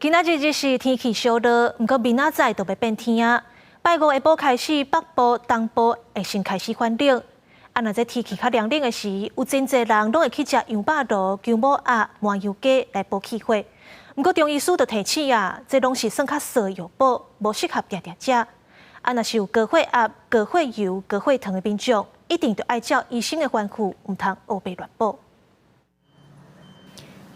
今仔日是天气小热，不过明仔载就要变天啊。拜五下晡开始，北部、东部会先开始翻冷。若这天气较凉冷的时，有真侪人拢会去食羊肉炉、姜母鸭、麻油鸡来补气血。不过中医师就提醒这拢是算较涩药补，无适合常常食。若是有高血压、高血油、高血糖的民众，一定要按照医生的吩咐，唔通胡白乱补。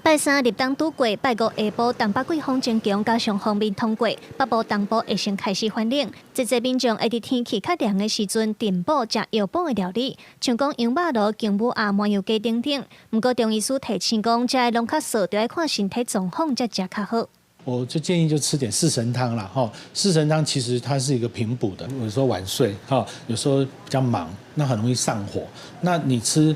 拜三立冬拄过，拜五下晡东北季风真强，加上锋面通过，北部、东部会先开始翻冷。这些民众会伫天气较凉的时阵，填补食药补的料理，像讲羊肉炉、姜母鸭、麻油鸡等等。不过中医师提醒讲，食的拢较涩，就要看身体状况才食较好。我就建议就吃点四神汤啦，哈。四神汤其实它是一个平补的，有时候晚睡，哈，有时候比较忙，那很容易上火。那你吃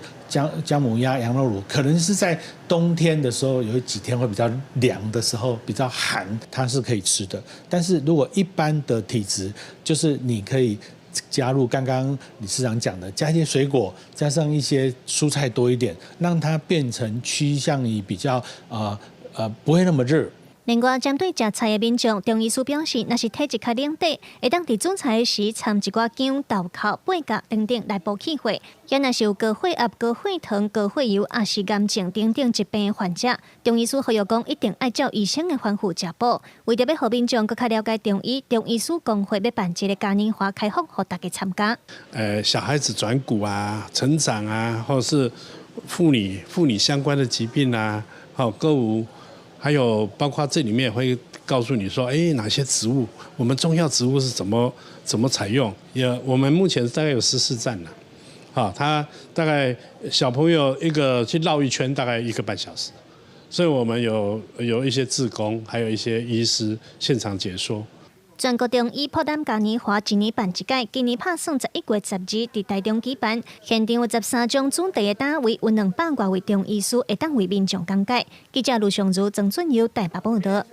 姜母鸭、羊肉卤，可能是在冬天的时候有几天会比较凉的时候，比较寒，它是可以吃的。但是如果一般的体质，就是你可以加入刚刚理事长讲的，加一些水果，加上一些蔬菜多一点，让它变成趋向于比较不会那么热。另外，针对食菜的民众，中医师表示，若是体质较冷底，会当伫煮菜时掺一寡姜、豆蔻、八角等等来补气血。也若是有高血压、高血糖、高血油，也是癌症等等疾病的患者，中医师呼吁讲，一定按照医生的吩咐食补。为着要互民众更加了解中医，中医师工会要办一个嘉年华开放，互大家参加。小孩子转骨啊、成长啊，或者是妇女相关的疾病啊，歌舞。还有包括这里面会告诉你说，哪些植物，我们中药植物是怎么采用？我们目前大概有14站了，他大概小朋友一个去绕一圈大概1个半小时，所以我们有一些志工，还有一些医师现场解说。全国中医普丹嘉年华一年办一届，今年打算11月12日伫台中举办，现场有13种主题的单位，有200多位中医师会当为民众讲解。记者卢尚如、曾俊尧台北报道。